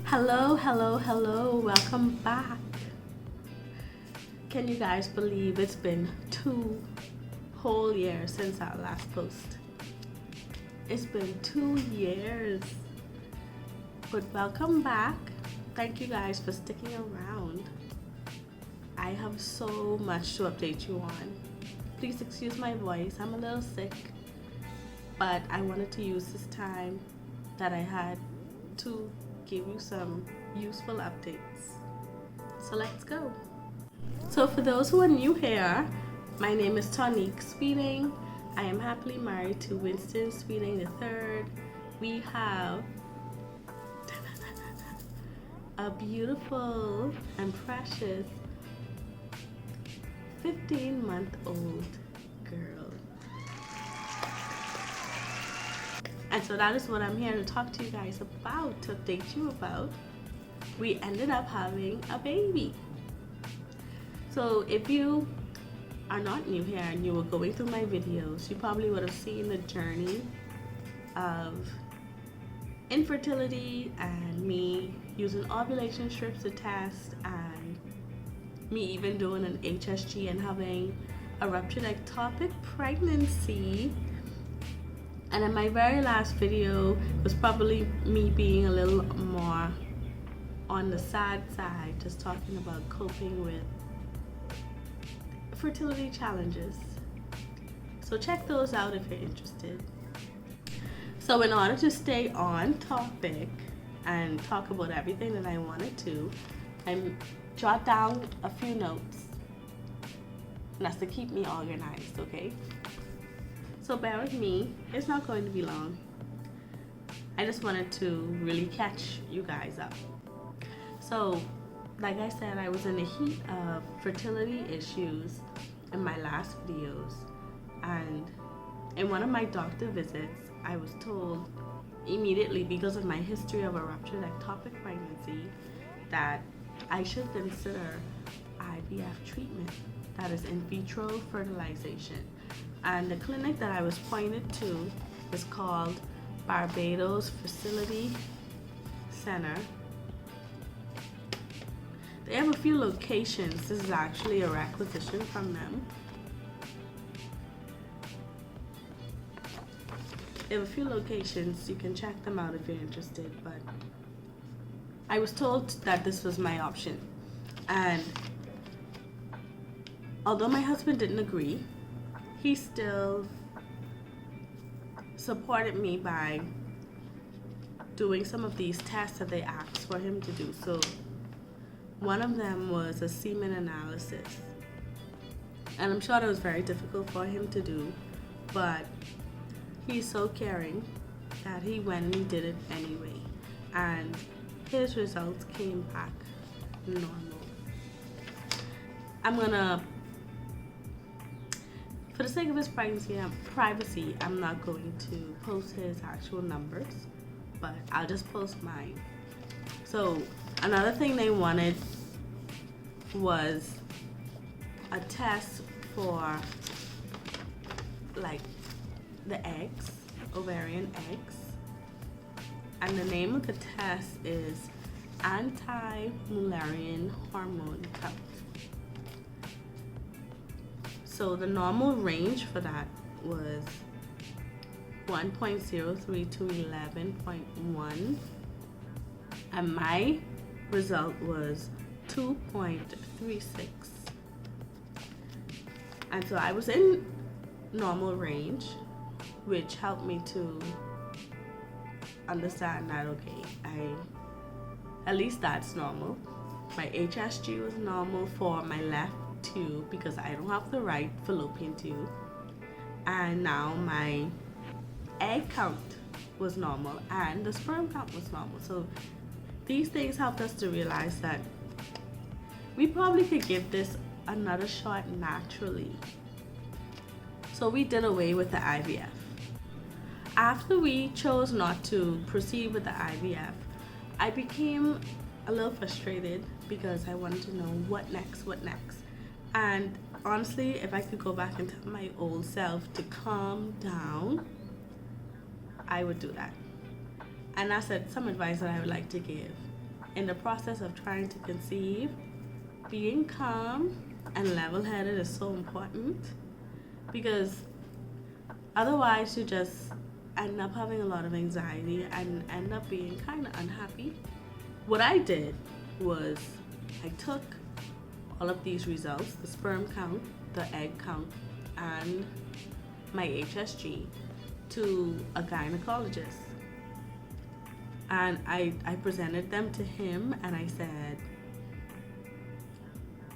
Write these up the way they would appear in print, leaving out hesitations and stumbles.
Hello, hello, hello, welcome back. Can you guys believe it's been 2 whole years since our last post? It's been 2 years. But welcome back. Thank you guys for sticking around. I have so much to update you on. Please excuse my voice, I'm a little sick, but I wanted to use this time that I had to give you some useful updates. So let's go. So for those who are new here, my name is Tonique Swee-tings. I am happily married to Winston Swee-tings III. We have a beautiful and precious 15-month-old girl. And so that is what I'm here to talk to you guys about, to update you about. We ended up having a baby. So if you are not new here and you were going through my videos, you probably would have seen the journey of infertility and me using ovulation strips to test, and me even doing an HSG and having a ruptured ectopic pregnancy. And in my very last video was probably me being a little more on the sad side, just talking about coping with fertility challenges. So check those out if you're interested. So in order to stay on topic and talk about everything that I wanted to, I jot down a few notes. And that's to keep me organized, okay? So bear with me, it's not going to be long. I just wanted to really catch you guys up. So, like I said, I was in the heat of fertility issues in my last videos. And in one of my doctor visits, I was told immediately, because of my history of a ruptured ectopic pregnancy, that I should consider IVF treatment, that is in vitro fertilization. And the clinic that I was pointed to is called Barbados Fertility Center. They have a few locations. This is actually a requisition from them. They have a few locations. You can check them out if you're interested. But I was told that this was my option. And although my husband didn't agree, he still supported me by doing some of these tests that they asked for him to do. So one of them was a semen analysis. And I'm sure that was very difficult for him to do, but he's so caring that he went and he did it anyway. And his results came back normal. For the sake of his privacy, I'm not going to post his actual numbers, but I'll just post mine. So another thing they wanted was a test for like the eggs, ovarian eggs. And the name of the test is anti-Mullerian hormone count. So the normal range for that was 1.03 to 11.1, and my result was 2.36. And so I was in normal range, which helped me to understand that, okay, at least that's normal. My HSG was normal for my left tube because I don't have the right fallopian tube, and now my egg count was normal and the sperm count was normal. So these things helped us to realize that we probably could give this another shot naturally. So we did away with the IVF. After we chose not to proceed with the IVF, I became a little frustrated because I wanted to know what next. And honestly, if I could go back and tell my old self to calm down, I would do that. And that's some advice that I would like to give. In the process of trying to conceive, being calm and level-headed is so important, because otherwise you just end up having a lot of anxiety and end up being kind of unhappy. What I did was I took all of these results, the sperm count, the egg count, and my HSG, to a gynecologist. And I presented them to him and I said,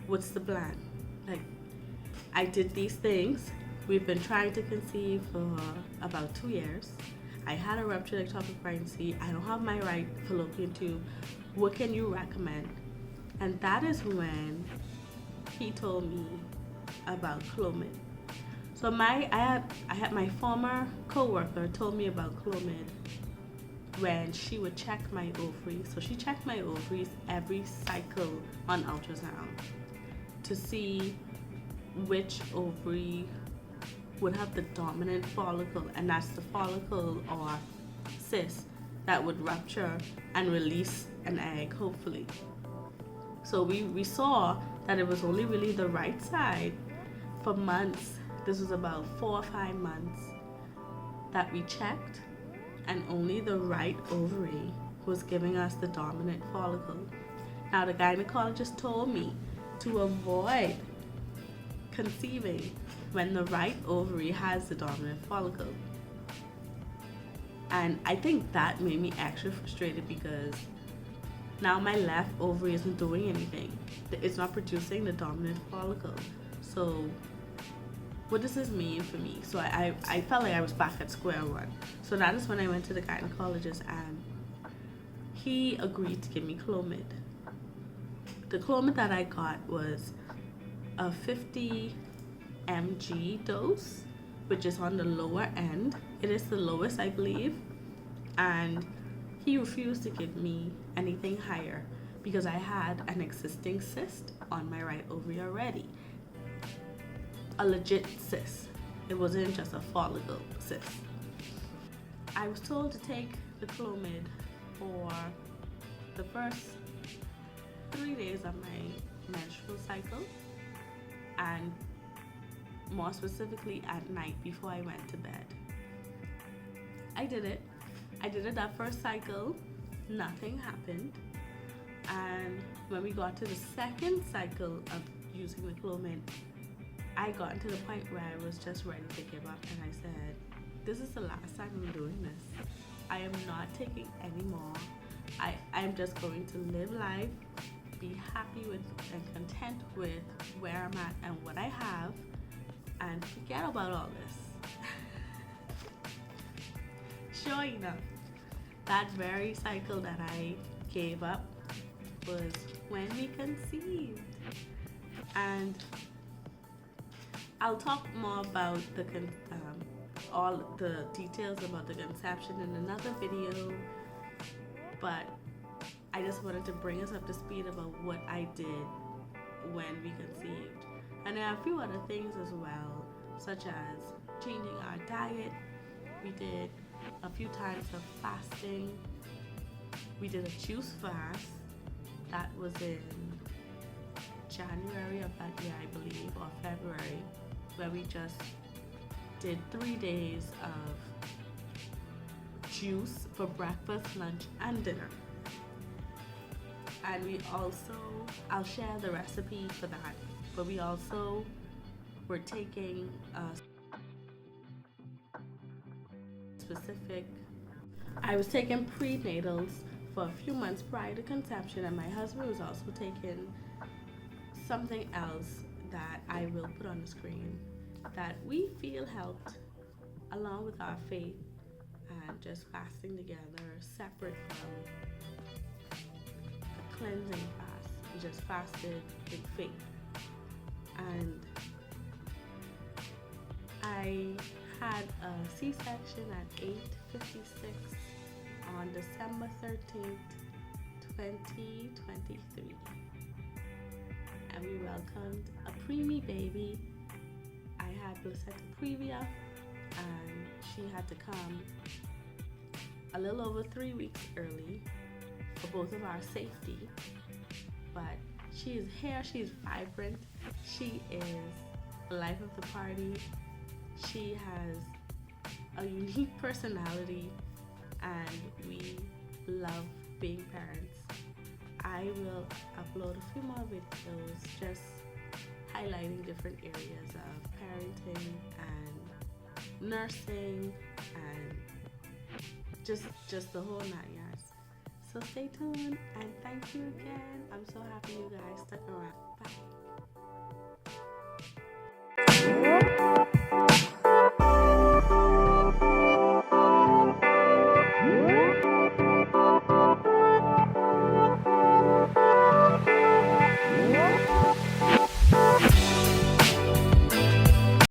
what's the plan? Like, I did these things. We've been trying to conceive for about 2 years. I had a ruptured ectopic pregnancy. I don't have my right fallopian tube. What can you recommend? And that is when he told me about Clomid. So I had my former coworker told me about Clomid when she would check my ovaries. So she checked my ovaries every cycle on ultrasound to see which ovary would have the dominant follicle, and that's the follicle or cyst that would rupture and release an egg, hopefully. So we saw that it was only really the right side for months. This was about 4 or 5 months that we checked, and only the right ovary was giving us the dominant follicle. Now the gynecologist told me to avoid conceiving when the right ovary has the dominant follicle. And I think that made me extra frustrated, because now my left ovary isn't doing anything. It's not producing the dominant follicle. So what does this mean for me? So I felt like I was back at square one. So that is when I went to the gynecologist, and he agreed to give me Clomid. The Clomid that I got was a 50 mg dose, which is on the lower end. It is the lowest, I believe, and he refused to give me anything higher because I had an existing cyst on my right ovary already. A legit cyst. It wasn't just a follicle cyst. I was told to take the Clomid for the first 3 days of my menstrual cycle, and more specifically at night before I went to bed. I did it that first cycle. Nothing happened. And when we got to the second cycle of using the Clomid, I got to the point where I was just ready to give up, and I said, this is the last time I'm doing this. I am not taking any more. I'm just going to live life, be happy with and content with where I'm at and what I have, and forget about all this. Sure enough, that very cycle that I gave up was when we conceived. And I'll talk more about all the details about the conception in another video, but I just wanted to bring us up to speed about what I did when we conceived. And there are a few other things as well, such as changing our diet. We did a few times of fasting. We did a juice fast. That was in January of that year, I believe, or February, where we just did 3 days of juice for breakfast, lunch, and dinner. And we also, I'll share the recipe for that, but we also were taking I was taking prenatals for a few months prior to conception, and my husband was also taking something else that I will put on the screen that we feel helped, along with our faith and just fasting together, separate from a cleansing fast. We just fasted in faith. And I had a C-section at 8:56 on December 13th, 2023. And we welcomed a preemie baby. I had placenta previa, and she had to come a little over 3 weeks early for both of our safety. But she is here, she's vibrant, she is the life of the party. She has a unique personality, and we love being parents. I will upload a few more videos just highlighting different areas of parenting and nursing and just the whole 9 yards. So stay tuned, and thank you again. I'm so happy you guys stuck around.